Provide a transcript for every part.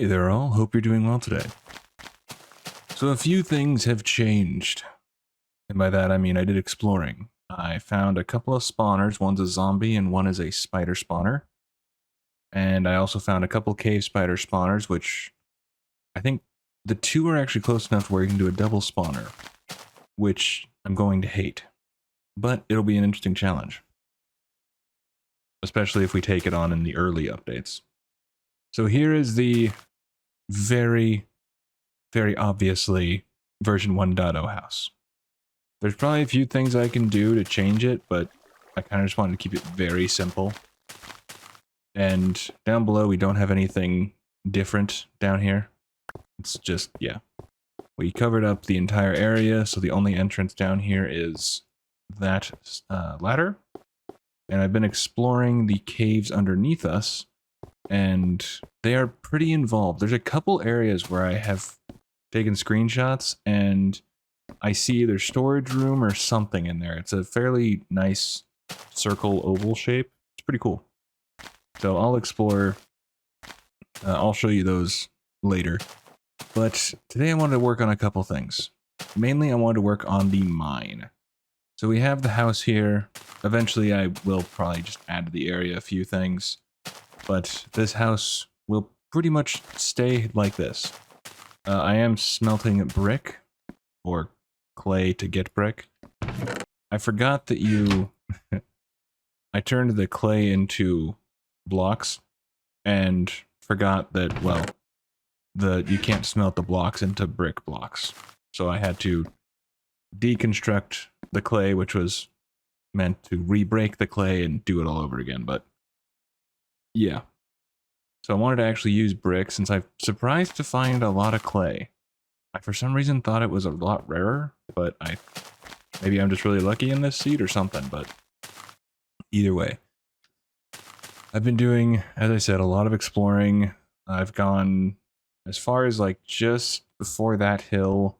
Hey there all, hope you're doing well today. So a few things have changed. And by that I mean I did exploring. I found a couple of spawners, one's a zombie and one is a spider spawner. And I also found a couple cave spider spawners, which I think the two are actually close enough where you can do a double spawner, which I'm going to hate. But it'll be an interesting challenge. Especially if we take it on in the early updates. So here is the very obviously version 1.0 house. There's probably a few things I can do to change it, but I kind of just wanted to keep it very simple. And down below, we don't have anything different down here. It's just, yeah. We covered up the entire area, so the only entrance down here is that ladder. And I've been exploring the caves underneath us, and they are pretty involved. There's a couple areas where I have taken screenshots, and I see either storage room or something in there. It's a fairly nice circle oval shape. It's pretty cool. So I'll explore. I'll show you those later. But today I wanted to work on a couple things. Mainly I wanted to work on the mine. So we have the house here. Eventually I will probably just add to the area a few things. But this house will pretty much stay like this. I am smelting brick, or clay to get brick. I forgot that you... I turned the clay into blocks, and forgot that, well, you can't smelt the blocks into brick blocks. So I had to deconstruct the clay, which was meant to re-break the clay and do it all over again, but yeah. So I wanted to actually use brick, since I'm surprised to find a lot of clay. I for some reason thought it was a lot rarer, but maybe I'm just really lucky in this seed or something, but either way. I've been doing, as I said, a lot of exploring. I've gone as far as like just before that hill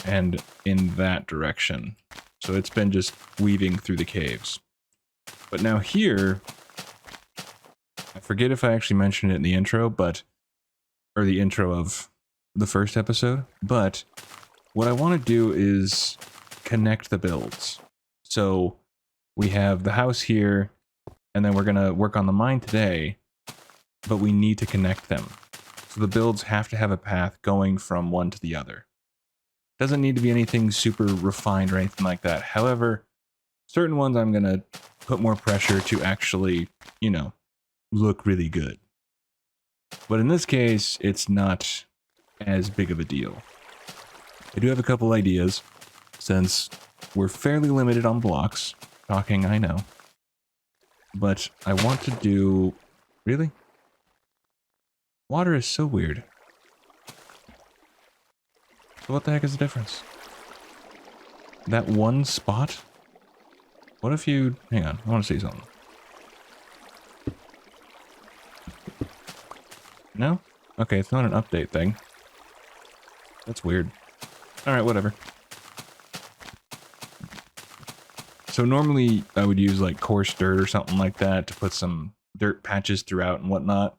and in that direction. So it's been just weaving through the caves. But now here, I forget if I actually mentioned it in the intro, or the intro of the first episode, but what I want to do is connect the builds. So we have the house here, and then we're going to work on the mine today, but we need to connect them. So the builds have to have a path going from one to the other. Doesn't need to be anything super refined or anything like that. However, certain ones I'm going to put more pressure to actually, you know, look really good. But in this case, it's not as big of a deal. I do have a couple ideas, since we're fairly limited on blocks. Talking, I know. But I want to do... Really? Water is so weird. So what the heck is the difference? That one spot? What if you... Hang on, I want to see something. No? Okay, it's not an update thing. That's weird. Alright, whatever. So normally I would use like coarse dirt or something like that to put some dirt patches throughout and whatnot.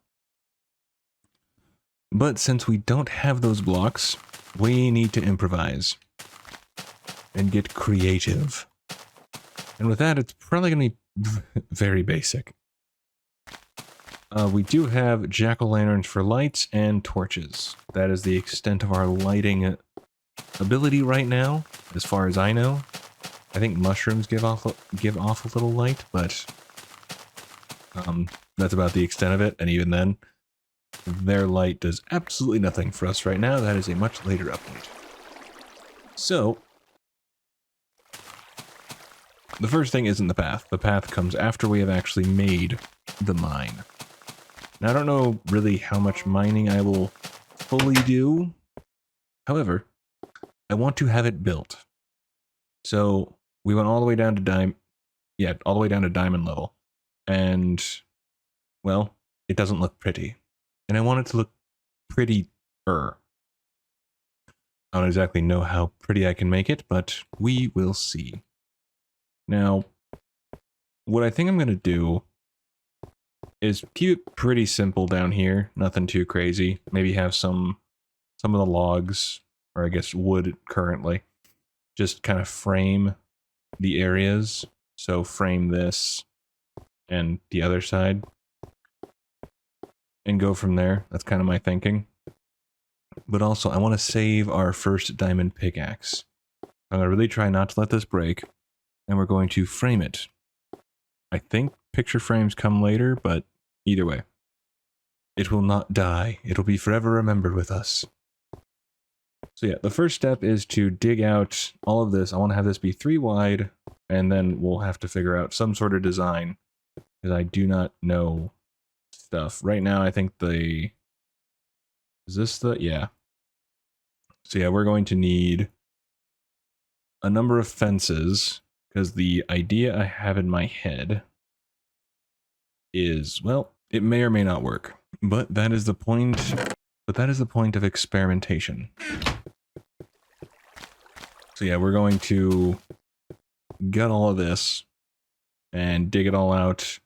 But since we don't have those blocks, we need to improvise and get creative. And with that, it's probably going to be very basic. We do have jack-o'-lanterns for lights and torches. That is the extent of our lighting ability right now, as far as I know. I think mushrooms give off a little light, but that's about the extent of it, and even then, their light does absolutely nothing for us right now. That is a much later update. So, the first thing isn't the path. The path comes after we have actually made the mine. Now, I don't know really how much mining I will fully do. However, I want to have it built. So we went all the way down to all the way down to diamond level. And, well, it doesn't look pretty. And I want it to look prettier. I don't exactly know how pretty I can make it, but we will see. Now, what I think I'm going to do is keep it pretty simple down here. Nothing too crazy. Maybe have some of the logs, or I guess wood currently, just kind of frame the areas. So frame this and the other side and go from there. That's kind of my thinking. But also, I want to save our first diamond pickaxe. I'm going to really try not to let this break, and we're going to frame it. I think picture frames come later, but either way, it will not die. It'll be forever remembered with us. So yeah, the first step is to dig out all of this. I want to have this be 3 wide, and then we'll have to figure out some sort of design, because I do not know stuff. Right now, I think the... Is this the... Yeah. So yeah, we're going to need a number of fences, because the idea I have in my head is, well, it may or may not work, but that is the point. But that is the point of experimentation. So yeah, we're going to gut all of this and dig it all out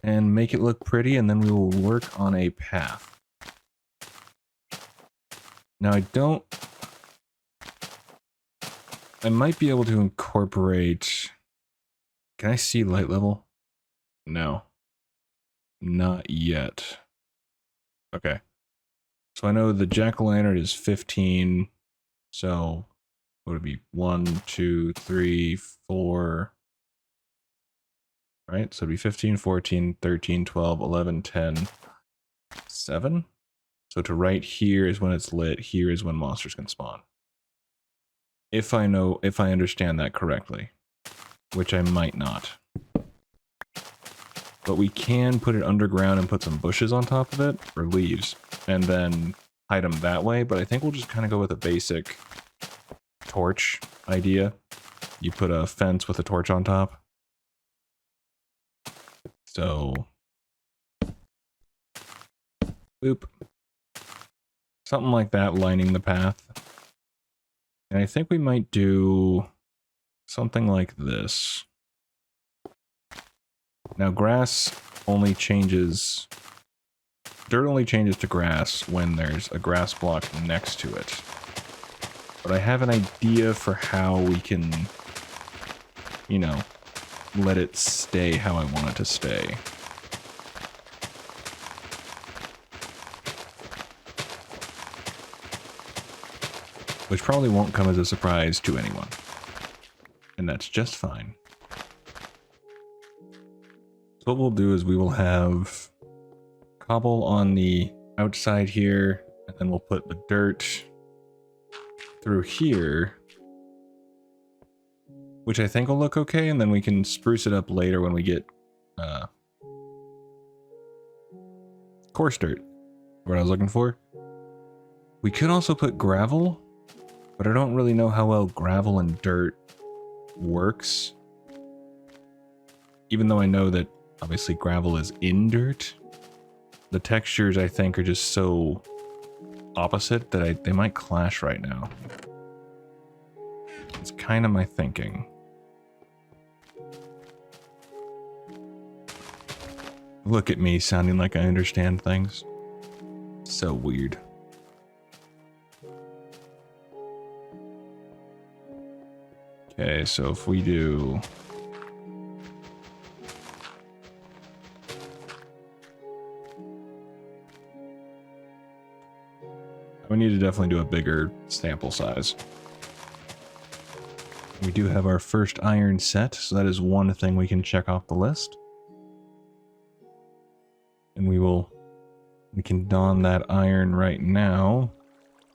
and make it look pretty, and then we will work on a path. Now I might be able to incorporate... Can I see light level? No. Not yet. Okay. So I know the jack-o'-lantern is 15, so what would it be? 1, 2, 3, 4... Right? So it'd be 15, 14, 13, 12, 11, 10, 7? So to right here is when it's lit, here is when monsters can spawn. If I understand that correctly, which I might not. But we can put it underground and put some bushes on top of it, or leaves, and then hide them that way, but I think we'll just kind of go with a basic torch idea. You put a fence with a torch on top. So, boop. Something like that lining the path. And I think we might do something like this. Now grass only changes... Dirt only changes to grass when there's a grass block next to it. But I have an idea for how we can, you know, let it stay how I want it to stay. Which probably won't come as a surprise to anyone. And that's just fine. So what we'll do is we will have cobble on the outside here, and then we'll put the dirt through here, which I think will look okay, and then we can spruce it up later when we get coarse dirt. What I was looking for. We could also put gravel, but I don't really know how well gravel and dirt works. Even though I know that obviously gravel is in dirt, the textures I think are just so opposite that they might clash right now. It's kind of my thinking. Look at me sounding like I understand things. So weird. Okay, so if we do... We need to definitely do a bigger sample size. We do have our first iron set, so that is one thing we can check off the list. And we can don that iron right now,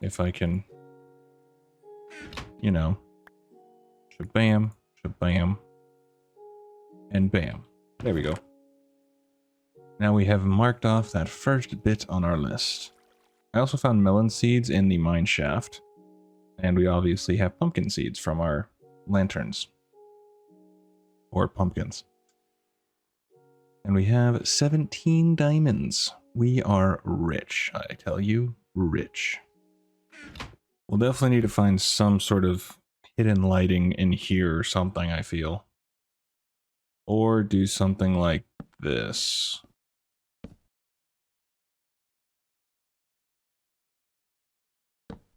if I can, you know, shabam, shabam, and bam. There we go. Now we have marked off that first bit on our list. I also found melon seeds in the mine shaft, and we obviously have pumpkin seeds from our lanterns, or pumpkins. And we have 17 diamonds. We are rich, I tell you, rich. We'll definitely need to find some sort of hidden lighting in here or something, I feel. Or do something like this.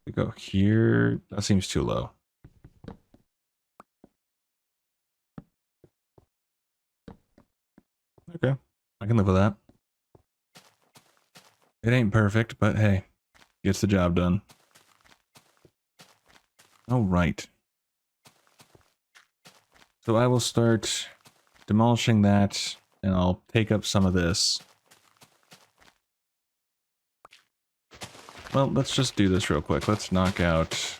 We go here. That seems too low. Okay, I can live with that. It ain't perfect, but hey, gets the job done. All right. So I will start demolishing that, and I'll take up some of this. Well, let's just do this real quick. Let's knock out...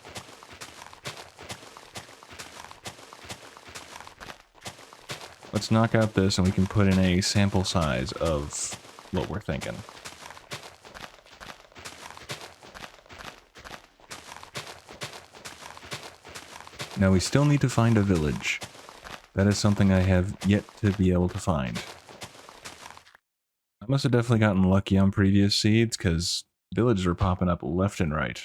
Let's knock out this, and we can put in a sample size of what we're thinking. Now we still need to find a village. That is something I have yet to be able to find. I must have definitely gotten lucky on previous seeds, because villages are popping up left and right.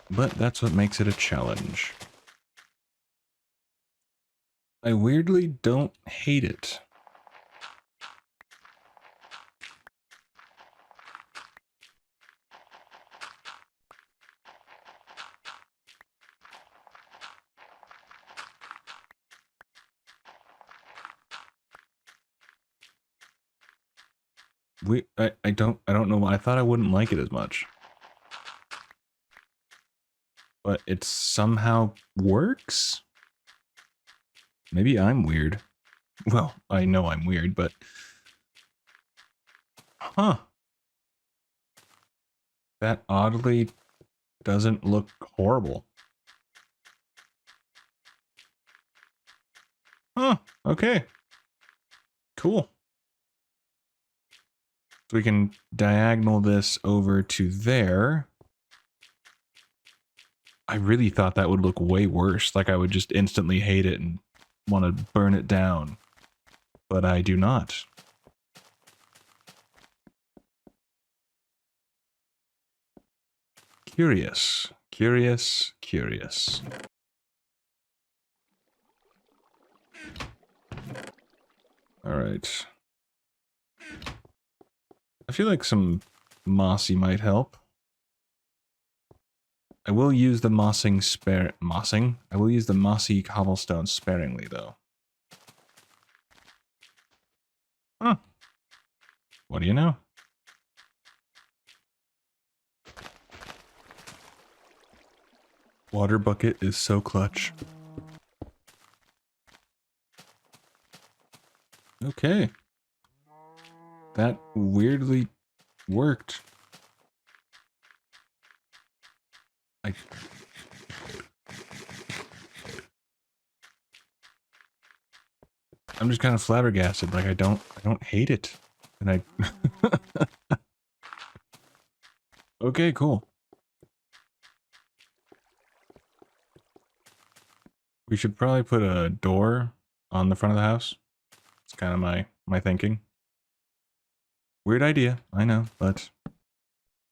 But that's what makes it a challenge. I weirdly don't hate it. I don't know why. I thought I wouldn't like it as much. But it somehow works? Maybe I'm weird. Well, I know I'm weird, but... Huh. That oddly doesn't look horrible. Huh, okay. Cool. So we can diagonal this over to there. I really thought that would look way worse. Like I would just instantly hate it and want to burn it down. But I do not. Curious. Curious. Curious. Alright. I feel like some mossy might help. I will use the mossing? I will use the mossy cobblestone sparingly, though. Huh. What do you know? Water bucket is so clutch. Okay. That weirdly worked. I'm just kind of flabbergasted. Like I don't hate it. And I Okay, cool. We should probably put a door on the front of the house. It's kind of my thinking. Weird idea, I know, but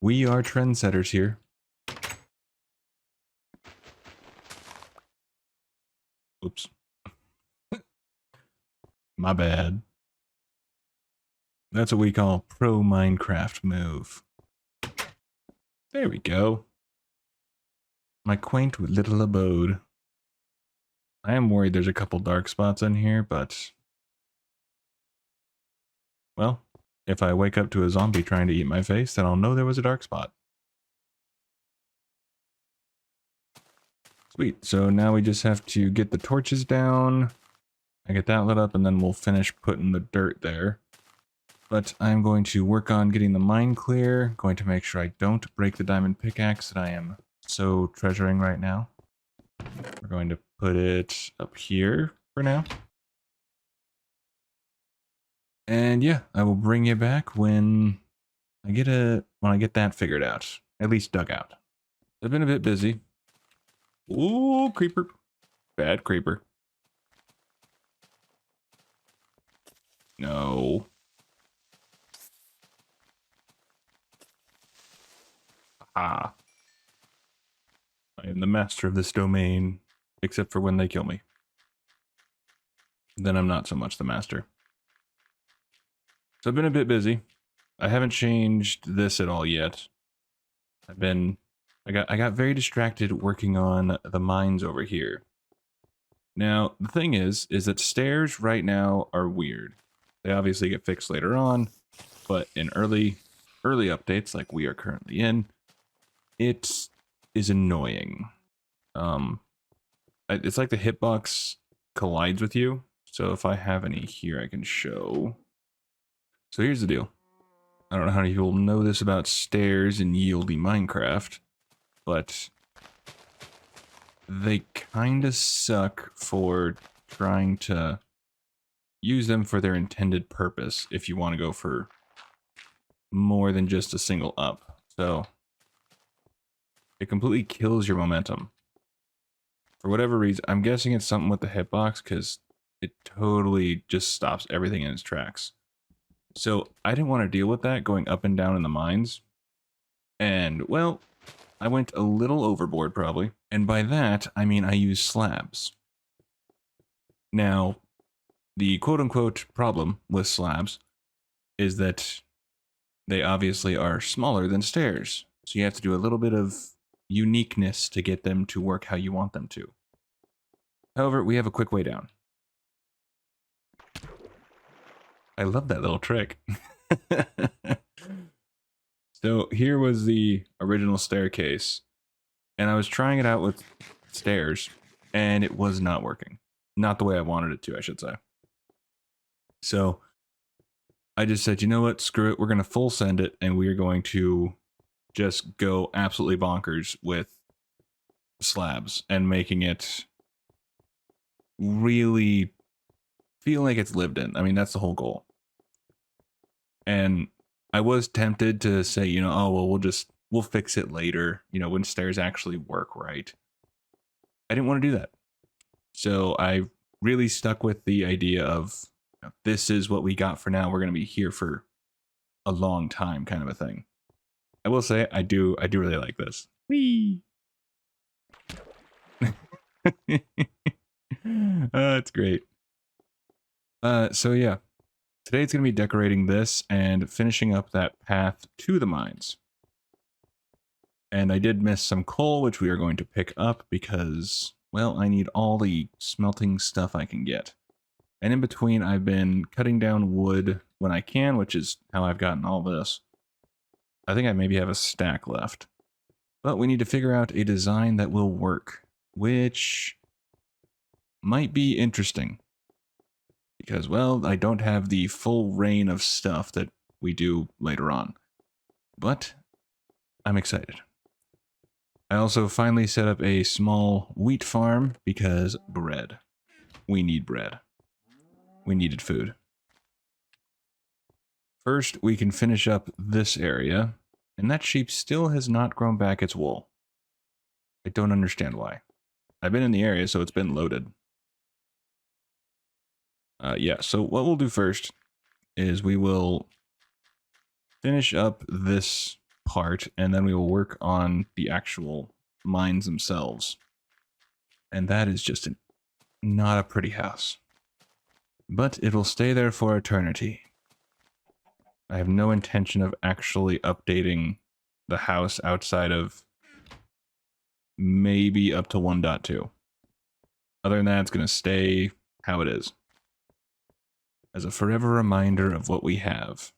we are trendsetters here. Oops. My bad. That's what we call pro Minecraft move. There we go. My quaint little abode. I am worried there's a couple dark spots in here, but... Well, if I wake up to a zombie trying to eat my face, then I'll know there was a dark spot. Sweet, so now we just have to get the torches down. I get that lit up, and then we'll finish putting the dirt there. But I'm going to work on getting the mine clear, going to make sure I don't break the diamond pickaxe that I am so treasuring right now. We're going to put it up here for now. And yeah, I will bring you back when I get that figured out. At least dug out. I've been a bit busy. Ooh, creeper. Bad creeper. No. Ah. I am the master of this domain, except for when they kill me. Then I'm not so much the master. So I've been a bit busy. I haven't changed this at all yet. I got very distracted working on the mines over here. Now, the thing is that stairs right now are weird. They obviously get fixed later on, but in early updates like we are currently in, it is annoying. Um, it's like the hitbox collides with you. So if I have any here, I can show. So here's the deal. I don't know how many people know this about stairs in yieldy Minecraft, but they kind of suck for trying to use them for their intended purpose if you want to go for more than just a single up. So it completely kills your momentum. For whatever reason, I'm guessing it's something with the hitbox because it totally just stops everything in its tracks. So I didn't want to deal with that going up and down in the mines. And, well, I went a little overboard probably. And by that, I mean I use slabs. Now, the quote-unquote problem with slabs is that they obviously are smaller than stairs. So you have to do a little bit of uniqueness to get them to work how you want them to. However, we have a quick way down. I love that little trick. So here was the original staircase, and I was trying it out with stairs, and it was not working. Not the way I wanted it to, I should say. So I just said, you know what, screw it, we're going to full send it, and we're going to just go absolutely bonkers with slabs and making it really feel like it's lived in. I mean, that's the whole goal. And I was tempted to say, you know, oh, well, we'll fix it later, you know, when stairs actually work right. I didn't want to do that. So I really stuck with the idea of, you know, this is what we got for now. We're going to be here for a long time kind of a thing. I will say I do really like this. Whee! It's great. So yeah, today it's going to be decorating this and finishing up that path to the mines. And I did miss some coal, which we are going to pick up because, well, I need all the smelting stuff I can get. And in between, I've been cutting down wood when I can, which is how I've gotten all this. I think I maybe have a stack left. But we need to figure out a design that will work, which might be interesting. Because, well, I don't have the full reign of stuff that we do later on. But I'm excited. I also finally set up a small wheat farm because bread. We need bread. We needed food. First, we can finish up this area, and that sheep still has not grown back its wool. I don't understand why. I've been in the area, so it's been loaded. Yeah, so what we'll do first is we will finish up this part, and then we will work on the actual mines themselves. And that is just not a pretty house. But it'll stay there for eternity. I have no intention of actually updating the house outside of maybe up to 1.2. Other than that, it's going to stay how it is. As a forever reminder of what we have.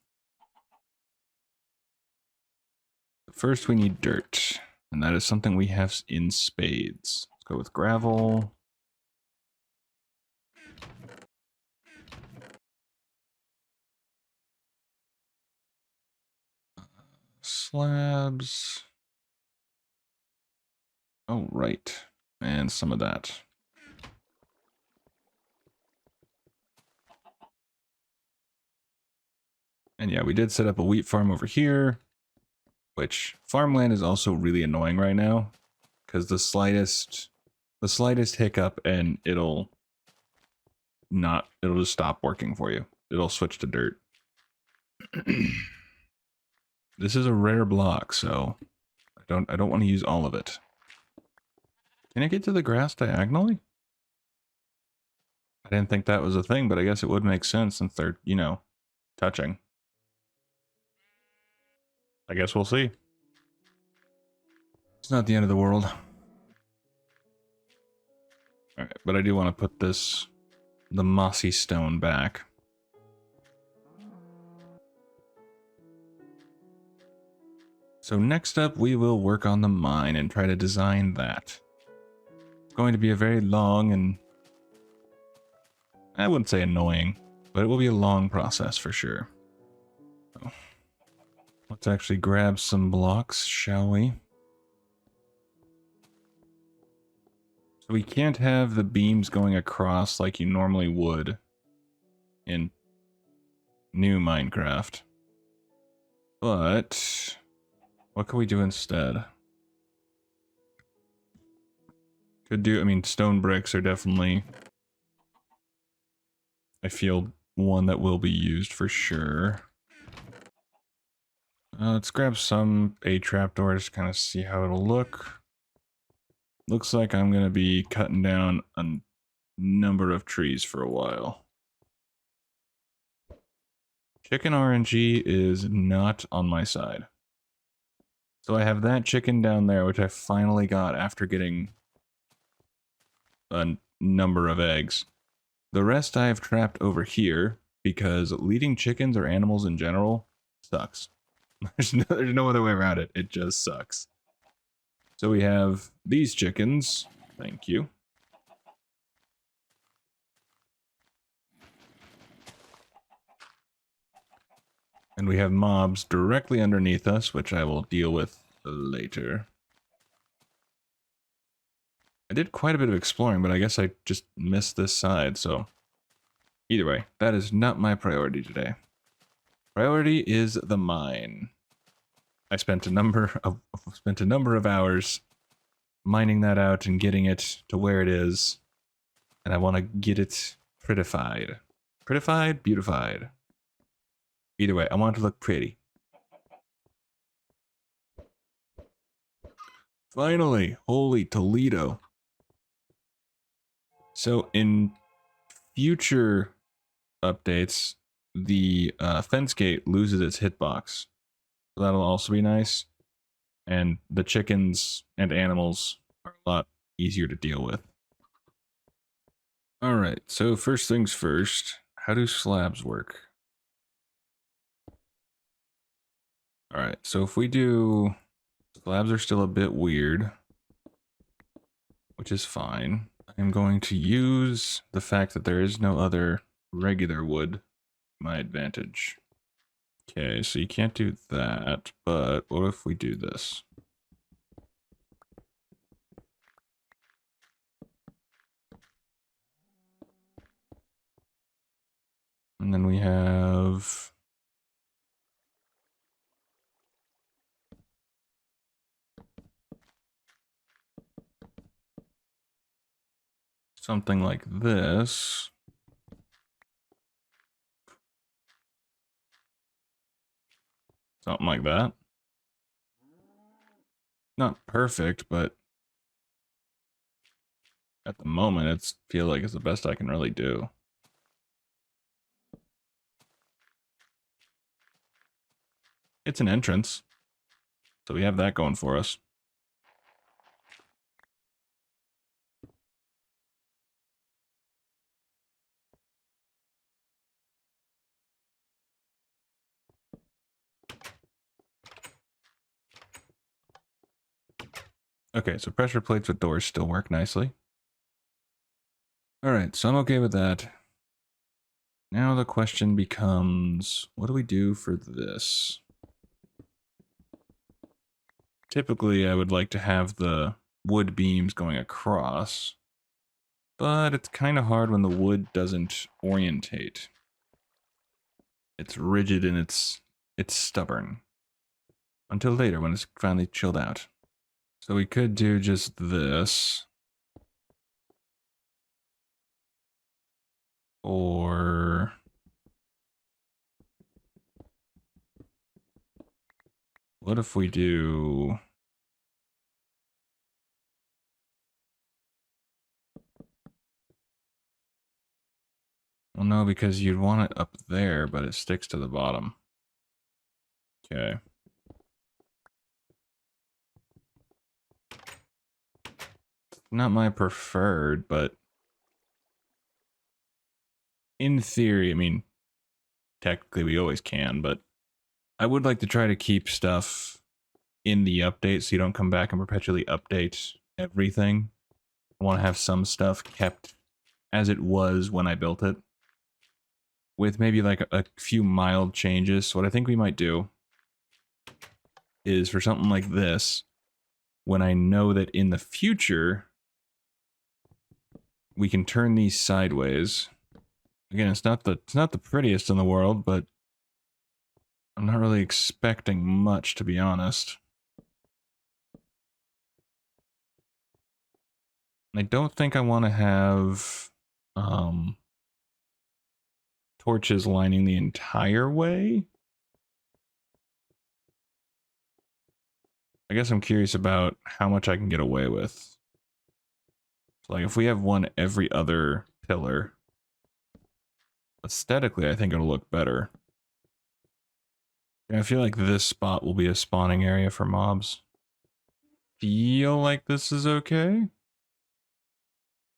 First, we need dirt, and that is something we have in spades. Let's go with gravel. Slabs. Oh, right. And some of that. And yeah, we did set up a wheat farm over here, which farmland is also really annoying right now because the slightest hiccup and it'll just stop working for you. It'll switch to dirt. This is a rare block, so I don't want to use all of it. Can I get to the grass diagonally? I didn't think that was a thing, but I guess it would make sense since they're, you know, touching. I guess we'll see. It's not the end of the world. Alright, but I do want to put the mossy stone back. So next up, we will work on the mine and try to design that. It's going to be a very long and, I wouldn't say annoying, but it will be a long process for sure. So, let's actually grab some blocks, shall we? So we can't have the beams going across like you normally would in new Minecraft. But what can we do instead? Could do, I mean, stone bricks are definitely, I feel, one that will be used for sure. Let's grab some trapdoors to kind of see how it'll look. Looks like I'm going to be cutting down a number of trees for a while. Chicken RNG is not on my side. So I have that chicken down there, which I finally got after getting a number of eggs. The rest I have trapped over here because leading chickens or animals in general sucks. There's no other way around it. It just sucks. So we have these chickens. Thank you. And we have mobs directly underneath us, which I will deal with later. I did quite a bit of exploring, but I guess I just missed this side, so... Either way, that is not my priority today. Priority is the mine. I spent a number of hours mining that out and getting it to where it is, and I want to get it prettified. Prettified? Beautified. Either way, I want it to look pretty. Finally! Holy Toledo. So in future updates, the fence gate loses its hitbox. So that'll also be nice. And the chickens and animals are a lot easier to deal with. Alright, so first things first, how do slabs work? Alright, so if we do... Slabs are still a bit weird, which is fine. I'm going to use the fact that there is no other regular wood to my advantage. Okay, so you can't do that, but what if we do this? And then we have... something like this. Something like that. Not perfect, but at the moment, it's feel like it's the best I can really do. It's an entrance, so we have that going for us. Okay, so pressure plates with doors still work nicely. Alright, so I'm okay with that. Now the question becomes, what do we do for this? Typically, I would like to have the wood beams going across, but it's kind of hard when the wood doesn't orientate. It's rigid and it's stubborn. Until later when it's finally chilled out. So we could do just this. Or... what if we do... well, no, because you'd want it up there, but it sticks to the bottom. Okay. not my preferred, but in theory, I mean, technically we always can, but I would like to try to keep stuff in the update so you don't come back and perpetually update everything. I want to have some stuff kept as it was when I built it, with maybe like a few mild changes. So what I think we might do is for something like this, when I know that in the future we can turn these sideways. Again, it's not the prettiest in the world, but I'm not really expecting much, to be honest. I don't think I want to have torches lining the entire way. I guess I'm curious about how much I can get away with. So like if we have one every other pillar, aesthetically I think it'll look better. Yeah, I feel like this spot will be a spawning area for mobs. Feel like this is okay.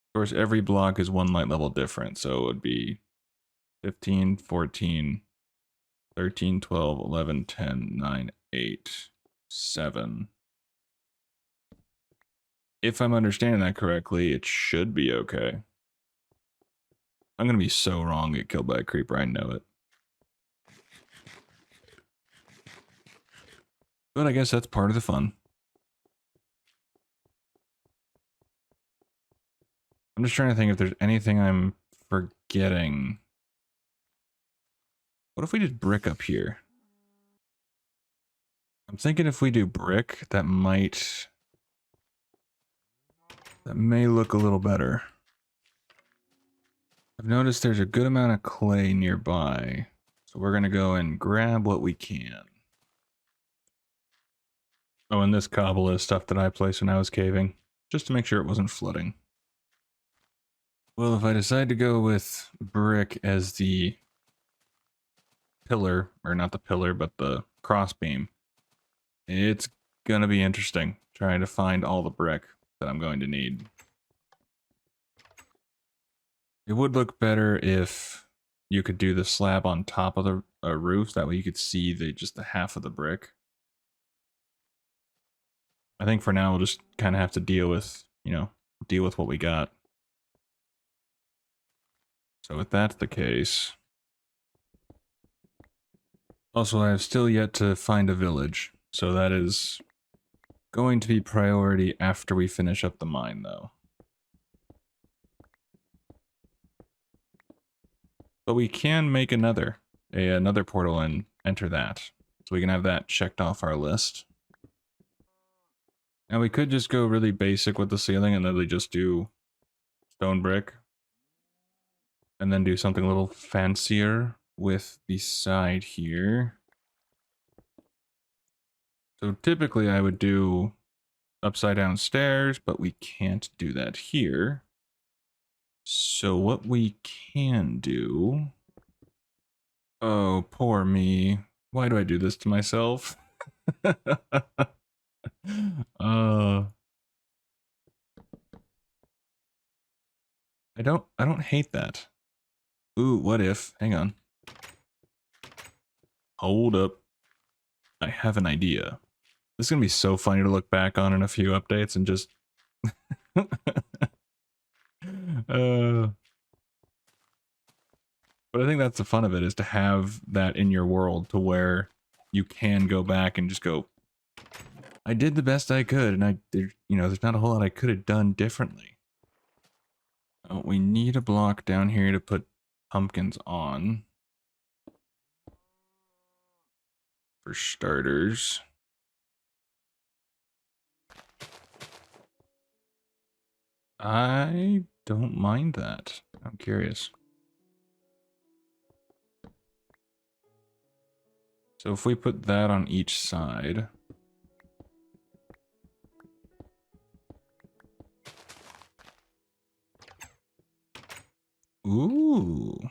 Of course, every block is one light level different, so it would be 15, 14, 13, 12, 11, 10, 9, 8, 7. If I'm understanding that correctly, it should be okay. I'm gonna be so wrong, get killed by a creeper, I know it. But I guess that's part of the fun. I'm just trying to think if there's anything I'm forgetting. What if we did brick up here? I'm thinking if we do brick, that may look a little better. I've noticed there's a good amount of clay nearby, so we're gonna go and grab what we can. Oh, and this cobble is stuff that I placed when I was caving, just to make sure it wasn't flooding. Well, if I decide to go with brick as the pillar, or not the pillar, but the crossbeam, it's gonna be interesting trying to find all the brick that I'm going to need. It would look better if you could do the slab on top of the roof, that way you could see just the half of the brick. I think for now we'll just kind of have to deal with, deal with what we got. So if that's the case... Also, I have still yet to find a village, so that is going to be priority after we finish up the mine, though. But we can make another portal and enter that. So we can have that checked off our list. Now we could just go really basic with the ceiling and literally just do stone brick. And then do something a little fancier with the side here. So typically I would do upside down stairs, but we can't do that here. So what we can do... Oh, poor me. Why do I do this to myself? I don't hate that. Ooh, what if? Hang on. Hold up. I have an idea. This is gonna be so funny to look back on in a few updates and just... But I think that's the fun of it, is to have that in your world to where you can go back and just go, I did the best I could, and there's not a whole lot I could have done differently. Oh, we need a block down here to put pumpkins on. For starters. I don't mind that. I'm curious. So if we put that on each side... Ooh.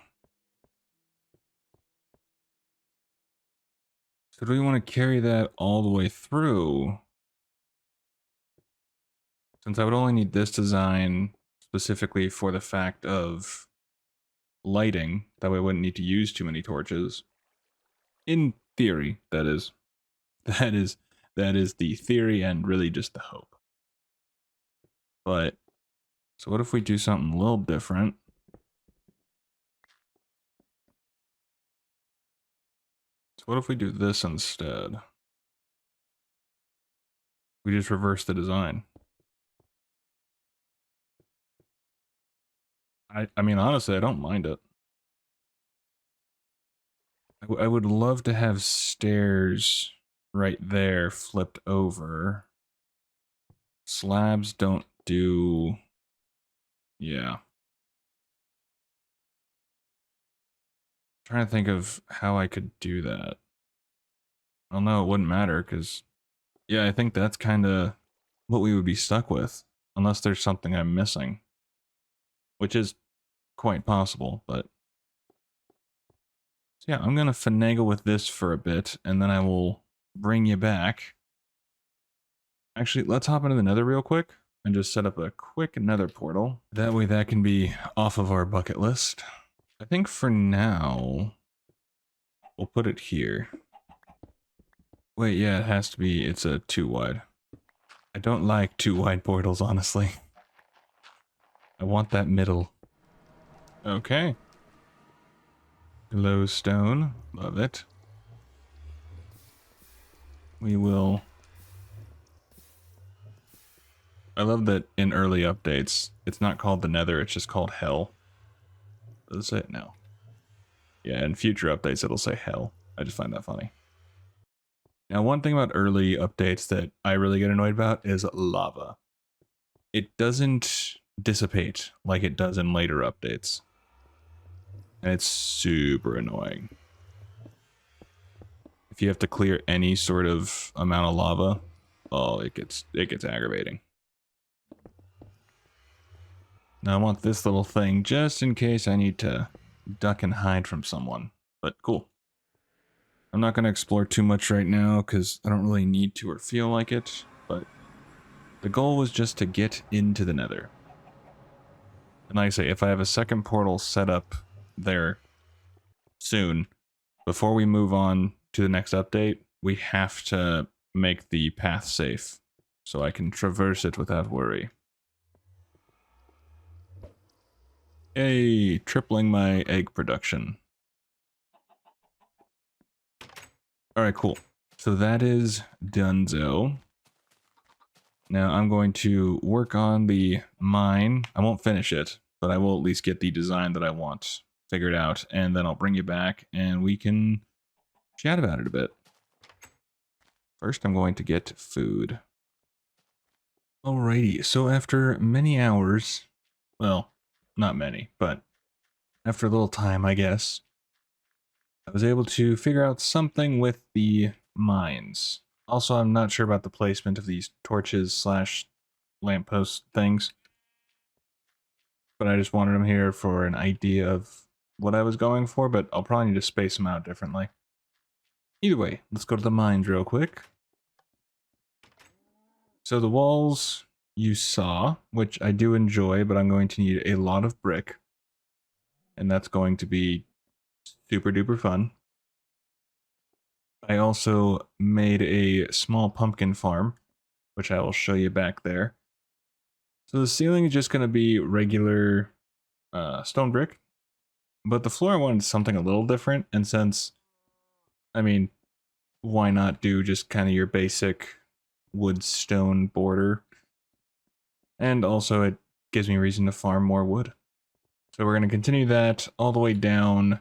So do we want to carry that all the way through? Since I would only need this design specifically for the fact of lighting, that way I wouldn't need to use too many torches. In theory, that is. That is that is the theory and really just the hope. But so what if we do something a little different? So what if we do this instead? We just reverse the design. I mean, honestly, I don't mind it. I would love to have stairs right there flipped over. Slabs don't do... Yeah. Trying to think of how I could do that. I don't know, it wouldn't matter, because... Yeah, I think that's kind of what we would be stuck with. Unless there's something I'm missing. Which is quite possible, but... So yeah, I'm going to finagle with this for a bit, and then I will bring you back. Actually, let's hop into the Nether real quick, and just set up a quick Nether portal. That way that can be off of our bucket list. I think for now, we'll put it here. Wait, yeah, it has to be, it's a 2 wide. I don't like 2 wide portals, honestly. I want that middle. Okay. Glowstone, love it. We will... I love that in early updates, it's not called the Nether, it's just called Hell. Does it? No. Yeah, in future updates it'll say Hell. I just find that funny. Now, one thing about early updates that I really get annoyed about is lava. It doesn't dissipate like it does in later updates. And it's super annoying. If you have to clear any sort of amount of lava, oh, it gets aggravating. Now I want this little thing just in case I need to duck and hide from someone. But cool. I'm not going to explore too much right now because I don't really need to or feel like it. But the goal was just to get into the Nether. And like I say, if I have a second portal set up there soon, before we move on to the next update, we have to make the path safe so I can traverse it without worry. Yay, tripling my egg production. Alright, cool. So that is donezo. Now I'm going to work on the mine. I won't finish it, but I will at least get the design that I want figured out, and then I'll bring you back and we can chat about it a bit. First, I'm going to get food. Alrighty, so after many hours, well, not many, but after a little time, I guess, I was able to figure out something with the mines. Also, I'm not sure about the placement of these torches slash lamppost things, but I just wanted them here for an idea of what I was going for, but I'll probably need to space them out differently. Either way, let's go to the mines real quick. So the walls you saw, which I do enjoy, but I'm going to need a lot of brick. And that's going to be super duper fun. I also made a small pumpkin farm, which I will show you back there. So the ceiling is just going to be regular stone brick, but the floor I wanted something a little different, and since, I mean, why not do just kind of your basic wood stone border? And also it gives me a reason to farm more wood. So we're going to continue that all the way down.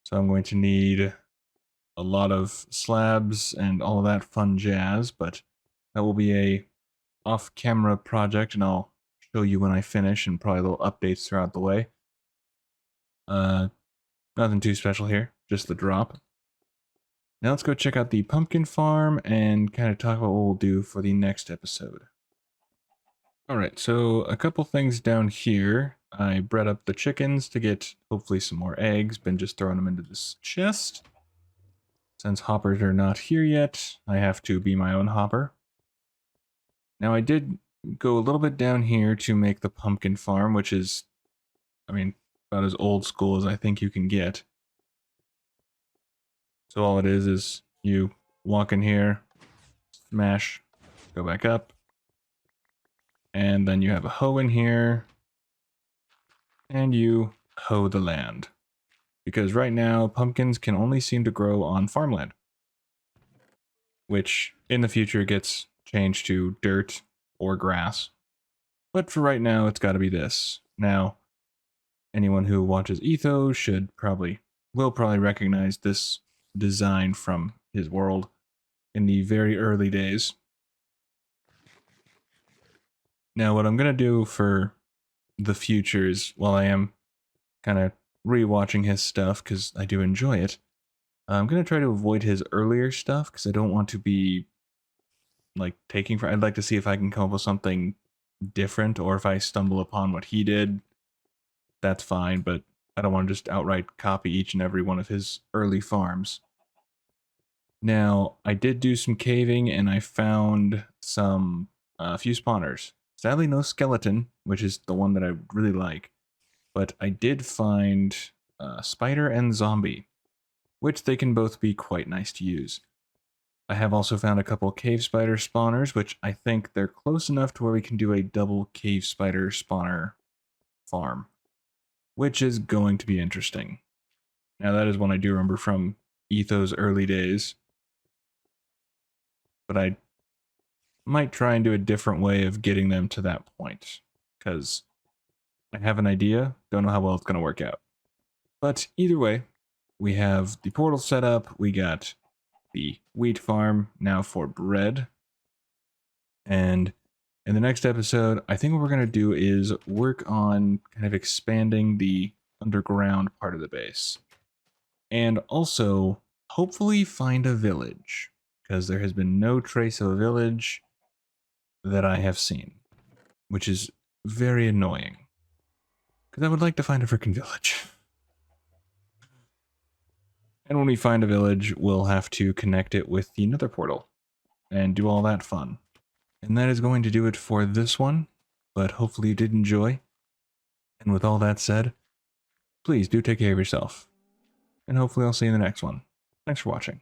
So I'm going to need a lot of slabs and all of that fun jazz, but that will be a off-camera project, and I'll show you when I finish, and probably little updates throughout the way. Nothing too special here, just the drop. Now let's go check out the pumpkin farm and kind of talk about what we'll do for the next episode. Alright, so a couple things down here. I bred up the chickens to get hopefully some more eggs. Been just throwing them into this chest. Since hoppers are not here yet, I have to be my own hopper. Now I did go a little bit down here to make the pumpkin farm, which is, I mean, about as old school as I think you can get. So all it is you walk in here, smash, go back up, and then you have a hoe in here, and you hoe the land. Because right now, pumpkins can only seem to grow on farmland, which in the future gets changed to dirt or grass. But for right now, it's got to be this. Now, anyone who watches Ethos will probably recognize this design from his world in the very early days. Now, what I'm going to do for the future is, while I am kind of rewatching his stuff because I do enjoy it, I'm going to try to avoid his earlier stuff because I don't want to be like taking for. I'd like to see if I can come up with something different, or if I stumble upon what he did, that's fine, but I don't want to just outright copy each and every one of his early farms. Now, I did do some caving and I found a few spawners. Sadly, no skeleton, which is the one that I really like. But I did find spider and zombie, which they can both be quite nice to use. I have also found a couple cave spider spawners, which I think they're close enough to where we can do a double cave spider spawner farm, which is going to be interesting. Now, that is one I do remember from Etho's early days, but I might try and do a different way of getting them to that point, because I have an idea, don't know how well it's going to work out. But either way, we have the portal set up, we got the wheat farm now for bread, and in the next episode, I think what we're going to do is work on kind of expanding the underground part of the base. And also, hopefully find a village, because there has been no trace of a village that I have seen, which is very annoying, because I would like to find a freaking village. And when we find a village, we'll have to connect it with the Nether portal and do all that fun. And that is going to do it for this one, but hopefully you did enjoy. And with all that said, please do take care of yourself, and hopefully I'll see you in the next one. Thanks for watching.